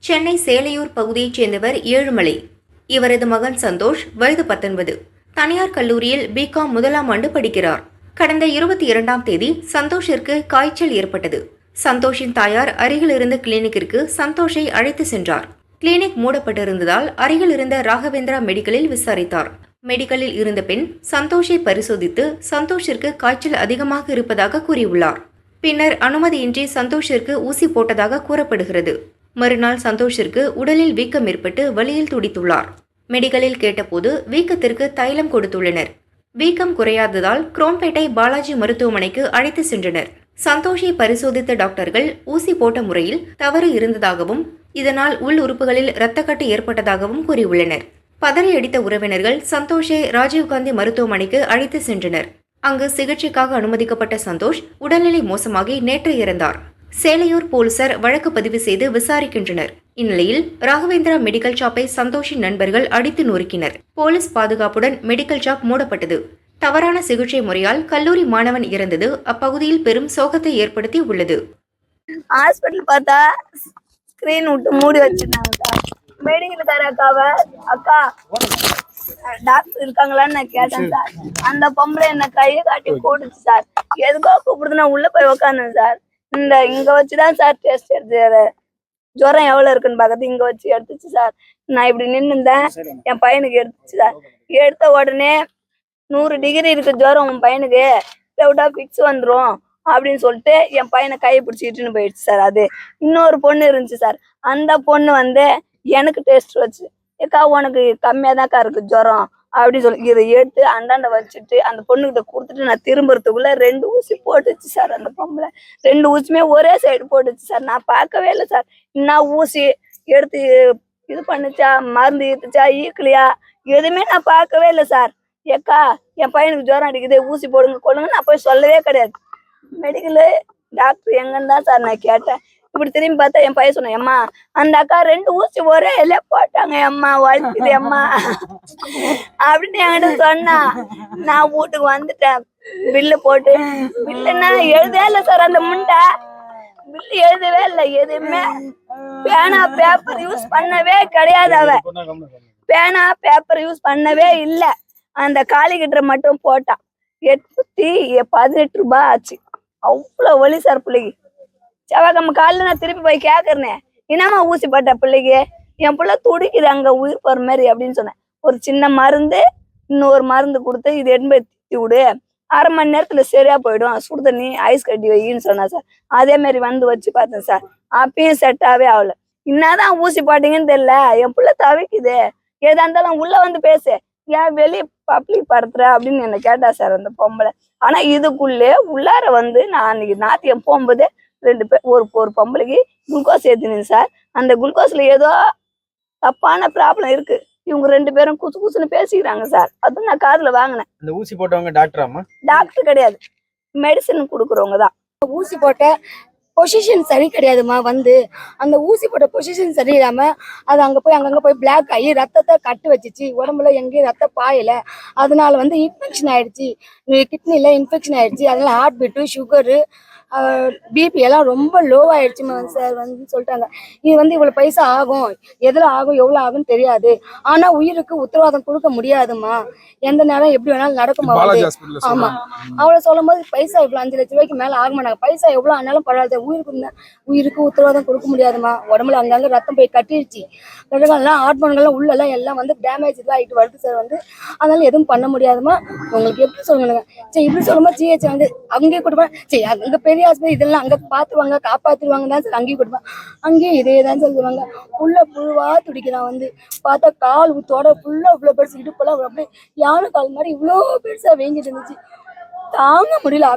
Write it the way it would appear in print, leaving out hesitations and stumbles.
சென்னை சேலையூர் பகுதியைச் சேர்ந்தவர் ஏழுமலை. இவரது மகன் சந்தோஷ் வயது 19. தனியார் கல்லூரியில் பிகாம் முதலாம் ஆண்டு படிக்கிறார். கடந்த 22ஆம் தேதி சந்தோஷிற்கு காய்ச்சல் ஏற்பட்டது. சந்தோஷின் தாயார் அருகில் இருந்த கிளினிக்கிற்கு சந்தோஷை அழைத்து சென்றார். கிளினிக் மூடப்பட்டிருந்ததால் அருகில் இருந்த ராகவேந்திரா மெடிக்கலில் விசாரித்தார். மெடிக்கலில் இருந்த பெண் சந்தோஷை பரிசோதித்து சந்தோஷிற்கு காய்ச்சல் அதிகமாக இருப்பதாக கூறியுள்ளார். பின்னர் அனுமதியின்றி சந்தோஷிற்கு ஊசி போட்டதாக கூறப்படுகிறது. மறுநாள் சந்தோஷிற்கு உடலில் வீக்கம் ஏற்பட்டு வலியில் துடித்துள்ளார். மெடிக்கலில் கேட்டபோது வீக்கத்திற்கு தைலம் கொடுத்துள்ளனர். வீக்கம் குறையாததால் குரோம்பேட்டை பாலாஜி மருத்துவமனைக்கு அழைத்து சென்றனர். சந்தோஷை பரிசோதித்த டாக்டர்கள் ஊசி போட்ட முறையில் தவறு இருந்ததாகவும் இதனால் உள் உறுப்புகளில் இரத்தக்கட்டு ஏற்பட்டதாகவும் கூறியுள்ளனர். பதறியடித்த உறவினர்கள் சந்தோஷை ராஜீவ்காந்தி மருத்துவமனைக்கு அழைத்து சென்றனர். அங்கு சிகிச்சைக்காக அனுமதிக்கப்பட்ட சந்தோஷ் உடல்நிலை மோசமாகி நேற்று இறந்தார். சேலையூர் போலீசார் வழக்கு பதிவு செய்து விசாரிக்கின்றனர். இந்நிலையில் ராகவேந்திரா மெடிக்கல் ஷாப்பை சந்தோஷின் நண்பர்கள் அடித்து நொறுக்கினர். போலீஸ் பாதுகாப்புடன் மெடிக்கல் ஷாப் மூடப்பட்டது. தவறான சிகிச்சை முறையால் கல்லூரி மாணவன் இறந்தது அப்பகுதியில் பெரும் சோகத்தை ஏற்படுத்தி உள்ளது. ஹாஸ்பிட்டல் பார்த்தா ஸ்கிரீன் விட்டு மூடி வச்சிருந்தாங்க. மெடிக்கல் தர அக்கா டாக்டர் இருக்காங்களான்னு நான் கேட்டேன் சார். அந்த பொம்பளை என்ன கையை காட்டி போட்டுச்சு சார். எதுக்கோ கூப்பிடுது, நான் உள்ள போய் உக்காந்தேன் சார். இங்க வச்சுதான் சார் டெஸ்ட் எடுத்து ஜுரம் எவ்வளவு இருக்குன்னு பாக்கிறது இங்க வச்சு எடுத்துச்சு சார். நான் இப்படி நின்னுந்தேன், என் பையனுக்கு எடுத்துச்சு சார். எடுத்த உடனே 100 டிகிரி இருக்கு ஜுரம், உன் பையனுக்கு விட்டா பிக்ஸ் வந்துரும் அப்படின்னு சொல்லிட்டு என் பையனை கையை பிடிச்சிக்கிட்டுன்னு போயிடுச்சு சார். அது இன்னொரு பொண்ணு இருந்துச்சு சார். அந்த பொண்ணு எனக்கு டெஸ்ட் வச்சு, ஏக்கா உனக்கு கம்மியாதான்க்கா இருக்கு ஜுரம் அப்படின்னு சொல்லி இதை எடுத்து அண்டாண்ட வச்சுட்டு அந்த பொண்ணுகிட்ட கொடுத்துட்டு நான் திரும்புறதுக்குள்ள 2 ஊசி போட்டுச்சு சார். அந்த பொம்பளை 2 ஊசியுமே ஒரே சைடு போட்டுச்சு சார். நான் பார்க்கவே இல்லை சார். என்ன ஊசி எடுத்து இது பண்ணுச்சா, மருந்து ஈத்துச்சா, ஈக்கலையா, எதுவுமே நான் பார்க்கவே இல்லை சார். ஏக்கா என் பையனுக்கு ஜுரம் அடிக்குது, ஊசி போடுங்க கொள்ளுங்க நான் போய் சொல்லவே கிடையாது. மெடிக்கலு டாக்டர் எங்கன்னு தான் சார் நான் கேட்டேன். இப்படி திரும்பி பார்த்தா என் பையன் சொன்னேன், அம்மா அந்த அக்கா 2 ஊசி ஒரே இலைய போட்டாங்க அம்மா, வலிக்குது அம்மா அப்படின்னு என்கிட்ட சொன்னா. நான் வீட்டுக்கு வந்துட்டேன். பில்லு போட்டு பில்லுன்னா எழுதவே இல்லை சார். அந்த முண்டை பில்லு எழுதவே இல்லை. எதுவுமே பேனா பேப்பர் யூஸ் பண்ணவே கிடையாது. அவ பேனா பேப்பர் யூஸ் பண்ணவே இல்லை. அந்த காலிக்கிட்ட மட்டும் போட்டான். 818 ரூபாய் ஆச்சு. அவ்வளவு வலி சார் பிள்ளைக்கு. செவ்வாய்க்கிழமை காலையில நான் திருப்பி போய் கேட்கறேன், என்னம்மா ஊசி போட்ட பிள்ளைக்கு, என் பிள்ளை துடிக்குது அங்க உயிர் போற மாதிரி அப்படின்னு சொன்னேன். ஒரு சின்ன மருந்து, இன்னொரு மருந்து கொடுத்து இது எடுத்து திட்டி விடு, 1/2 மணி நேரத்துல சரியா போயிடும், சுடு தண்ணி ஐஸ் கட்டி வைன்னு சொன்னா சார். அதே மாதிரி வச்சு பார்த்தேன் சார். அப்பயும் செட்டாவே ஆகல. என்னதான் ஊசி போட்டீங்கன்னு தெரியல, என் பிள்ளை தவிக்குது, ஏதா இருந்தாலும் உள்ள பேசு, ஏன் வெளியே பப்ளிக் படுத்துற அப்படின்னு என்ன கேட்டா சார் அந்த பொம்பளை. ஆனா இதுக்குள்ளே உள்ளார நான் அன்னைக்கு நாத்தியம் போகும்போது 2 பேர் ஒரு பொம்பளைக்கு குளுக்கோஸ் ஏத்தினேன் சார். அந்த குளுக்கோஸ்ல ஏதோ தப்பான ப்ராப்ளம் இருக்கு. இவங்க 2 பேரும் குசு குசுன்னு பேசிக்கிறாங்க சார். அதுவும் நான் காதுல வாங்கினேன். அந்த ஊசி போட்டவங்க டாக்டராமா? டாக்டர் கிடையாது, மெடிசன் கொடுக்குறவங்க தான். ஊசி போட்ட பொசிஷன் சரி கிடையாதுமா. அந்த ஊசி போட்ட பொசிஷன் சரியில்லாம அது அங்கங்க போய் பிளாக் ஆகி ரத்தத்தை கட்டு வச்சிச்சு. உடம்புல எங்கேயும் ரத்தம் பாயல. அதனால இன்ஃபெக்ஷன் ஆயிடுச்சு, கிட்னில இன்ஃபெக்ஷன் ஆயிடுச்சு. அதனால ஹார்ட் பீட்டு, சுகரு, பிபி எல்லாம் ரொம்ப லோவாயிடுச்சுமா சார். சொல்லிட்டாங்க இது இவ்வளவு பைசா ஆகும், எதுல ஆகும் எவ்வளவு ஆகும்னு தெரியாது, ஆனா உயிருக்கு உத்தரவாதம் கொடுக்க முடியாதுமா, எந்த நேரம் எப்படி வேணாலும் நடக்குமா. ஆமா, அவ்வளவு சொல்லும் போது பைசா இவ்வளவு 5 லட்சம் ரூபாய்க்கு மேல ஆக மாட்டாங்க. பைசா எவ்வளவு ஆனாலும் பரவாயில்ல, உயிருக்கு உத்தரவாதம் கொடுக்க முடியாதுமா. உடம்புல அங்கங்க ரத்தம் போய் கட்டிடுச்சு. ஆட்மன்கள்லாம் உள்ளெல்லாம் எல்லாம் டேமேஜ் தான் ஆகிட்டு வருது சார். அதனால எதுவும் பண்ண முடியாதுமா. உங்களுக்கு எப்படி சொல்லுங்க, சரி இப்படி சொல்லும்போது ஜிஹெச் அங்கேயே கொடுப்பேன். சரி அங்க பெரிய ஆஸ்பத்திரி இதெல்லாம் அங்க பாத்துவாங்க, காப்பாத்துருவாங்க தான் சார் அங்கேயும் கொடுப்பேன். அங்கேயும் இதே தான் சொல்லுவாங்க. புழுவா துடிக்கிறான். பார்த்தா கால் ஊத்தோட இவ்வளவு பெருசு, இடுப்பெல்லாம் அப்படியே யானை கால் மாதிரி இவ்வளோ பெருசா வேங்கிட்டு இருந்துச்சு. தாங்க முடியல.